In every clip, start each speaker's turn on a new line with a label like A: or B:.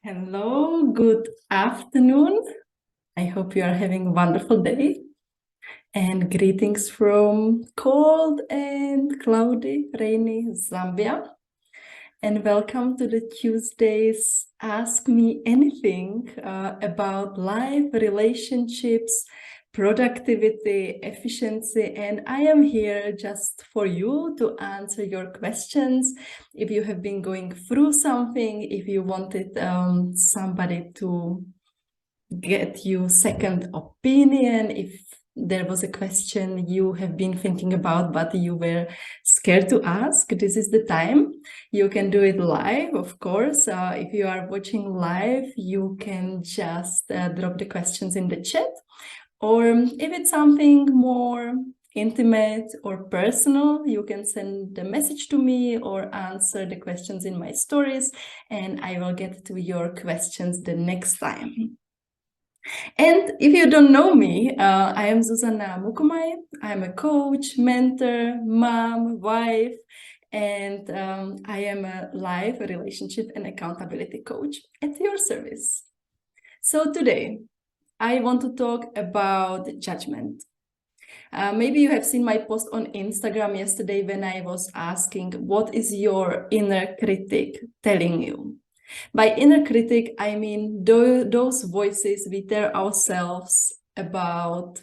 A: Hello, good afternoon. I hope you are having a wonderful day. And greetings from cold and cloudy, rainy Zambia. And welcome to the Tuesday's Ask Me Anything about life, relationships, productivity, efficiency. And I am here just for you to answer your questions. If you have been going through something, if you wanted somebody to get you second opinion, if there was a question you have been thinking about but you were scared to ask, this is the time. You can do it live, of course. If you are watching live, you can just drop the questions in the chat, or if it's something more intimate or personal, you can send the message to me or answer the questions in my stories, and I will get to your questions the next time. And if you don't know me, I am Zuzana. I'm a coach, mentor, mom, wife, and I am a life, relationship, and accountability coach at your service. So today, I want to talk about judgment. Maybe you have seen my post on Instagram yesterday when I was asking, what is your inner critic telling you? By inner critic, I mean those voices we tell ourselves, about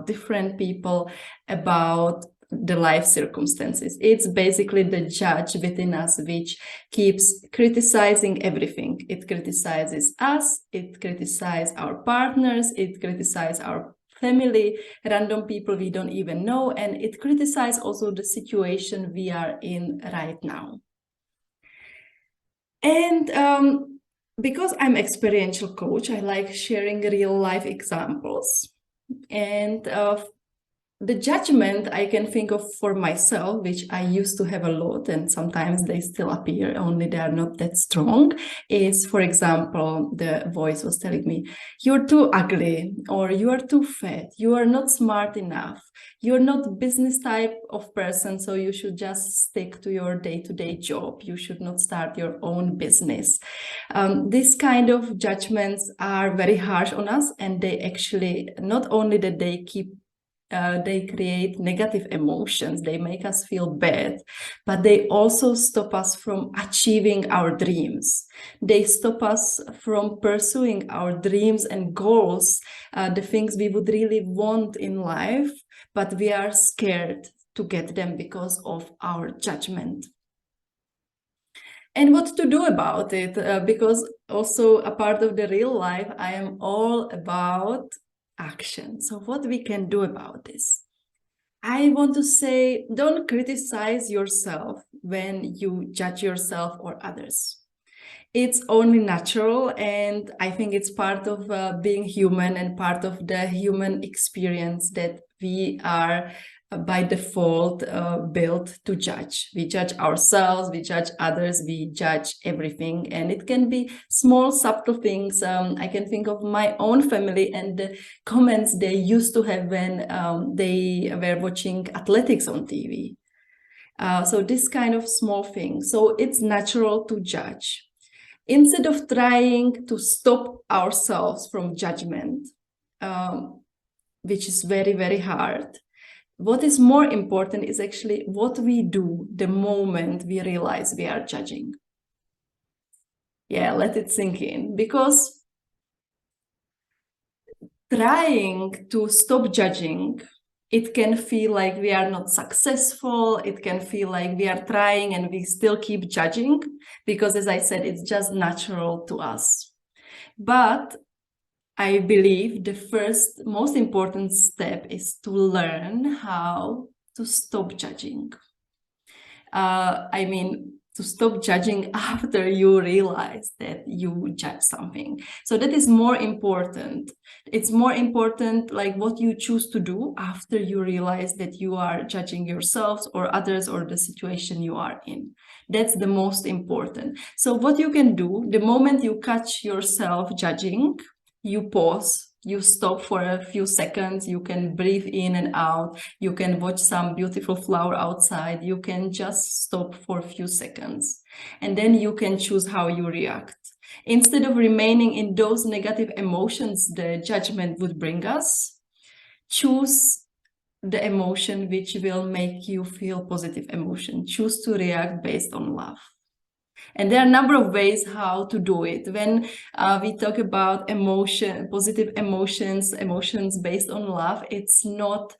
A: different people, about the life circumstances. It's basically the judge within us which keeps criticizing everything. It criticizes us, it criticizes our partners, it criticizes our family, random people we don't even know, and it criticizes also the situation we are in right now. And because I'm experiential coach, I like sharing real life examples. And the judgment I can think of for myself, which I used to have a lot, and sometimes they still appear, only they are not that strong, is, for example, the voice was telling me, you're too ugly, or you are too fat, you are not smart enough, you're not business type of person, so you should just stick to your day-to-day job, you should not start your own business. These kind of judgments are very harsh on us, and they actually, not only that they create negative emotions, they make us feel bad, but they also stop us from achieving our dreams. They stop us from pursuing our dreams and goals, the things we would really want in life, but we are scared to get them because of our judgment. And what to do about it, because also a part of the real life, I am all about action. So what we can do about this? I want to say, don't criticize yourself when you judge yourself or others. It's only natural, and I think it's part of being human and part of the human experience that we are by default built to judge. We judge ourselves, we judge others, we judge everything, and it can be small, subtle things. I can think of my own family and the comments they used to have when they were watching athletics on TV. So this kind of small thing. So it's natural to judge. Instead of trying to stop ourselves from judgment, which is very, very hard, what is more important is actually what we do the moment we realize we are judging. Yeah, let it sink in, because trying to stop judging, it can feel like we are not successful. It can feel like we are trying and we still keep judging, because as I said, it's just natural to us. But I believe the first most important step is to learn how to stop judging. I mean, to stop judging after you realize that you judge something. So that is more important. It's more important like what you choose to do after you realize that you are judging yourselves or others or the situation you are in. That's the most important. So what you can do, the moment you catch yourself judging, you pause You stop for a few seconds, you can breathe in and out, you can watch some beautiful flower outside, you can just stop for a few seconds, and then you can choose how you react. Instead of remaining in those negative emotions the judgment would bring us, choose the emotion which will make you feel positive emotion. Choose to react based on love. And there are a number of ways how to do it. When we talk about positive emotions based on love, it's not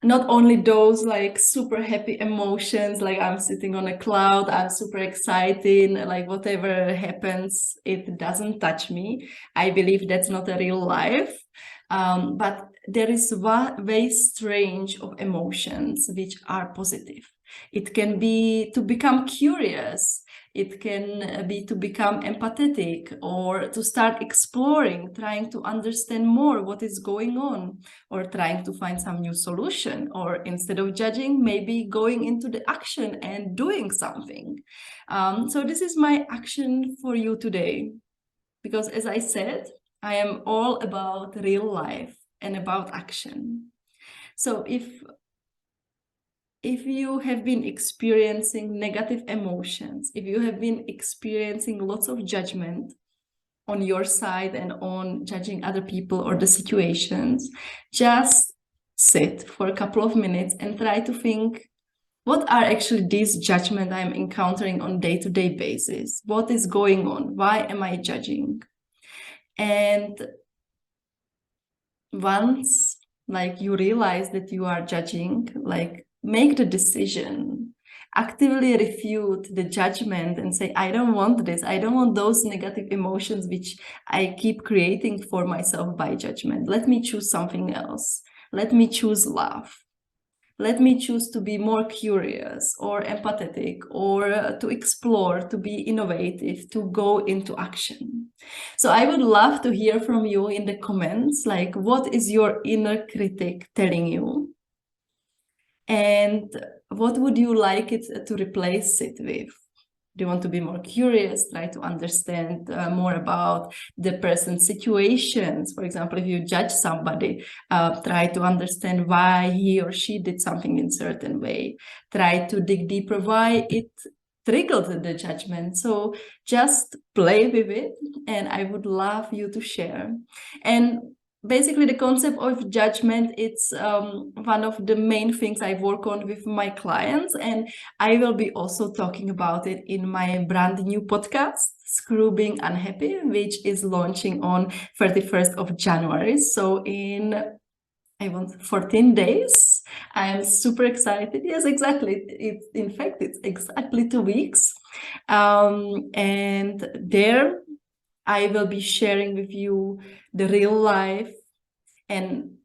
A: only those like super happy emotions, like I'm sitting on a cloud, I'm super excited, like whatever happens, it doesn't touch me. I believe that's not a real life. But there is one vast range of emotions which are positive. It can be to become curious. It can be to become empathetic, or to start exploring, trying to understand more what is going on, or trying to find some new solution, or instead of judging, maybe going into the action and doing something. So this is my action for you today, because as I said, I am all about real life and about action. So if you have been experiencing negative emotions, if you have been experiencing lots of judgment on your side and on judging other people or the situations, just sit for a couple of minutes and try to think, what are actually these judgments I'm encountering on day-to-day basis? What is going on? Why am I judging? And once like you realize that you are judging, like make the decision, actively refute the judgment and say, I don't want this. I don't want those negative emotions which I keep creating for myself by judgment. Let me choose something else. Let me choose love. Let me choose to be more curious or empathetic, or to explore, to be innovative, to go into action. So I would love to hear from you in the comments, like what is your inner critic telling you? And what would you like it to replace it with? Do you want to be more curious, try to understand more about the person's situations? For example, if you judge somebody, try to understand why he or she did something in a certain way. Try to dig deeper why it triggered the judgment. So just play with it, and I would love you to share. And basically the concept of judgment, it's one of the main things I work on with my clients, and I will be also talking about it in my brand new podcast, Screw Being Unhappy, which is launching on 31st of January. So in 14 days. I'm super excited. Yes, exactly. In fact, it's exactly 2 weeks. And there I will be sharing with you the real life, and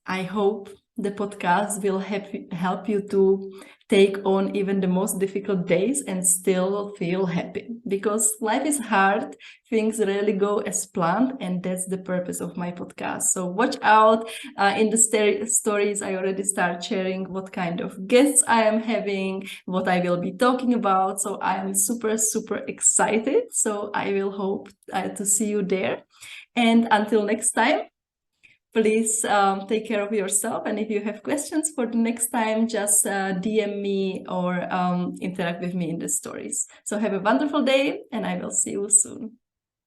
A: I hope the podcast will help you to take on even the most difficult days and still feel happy, because life is hard. Things rarely go as planned, and that's the purpose of my podcast. So watch out. In the stories, I already start sharing what kind of guests I am having, what I will be talking about. So I am super, super excited. So I will hope to see you there. And until next time, please take care of yourself. And if you have questions for the next time, just DM me or interact with me in the stories. So have a wonderful day, and I will see you soon.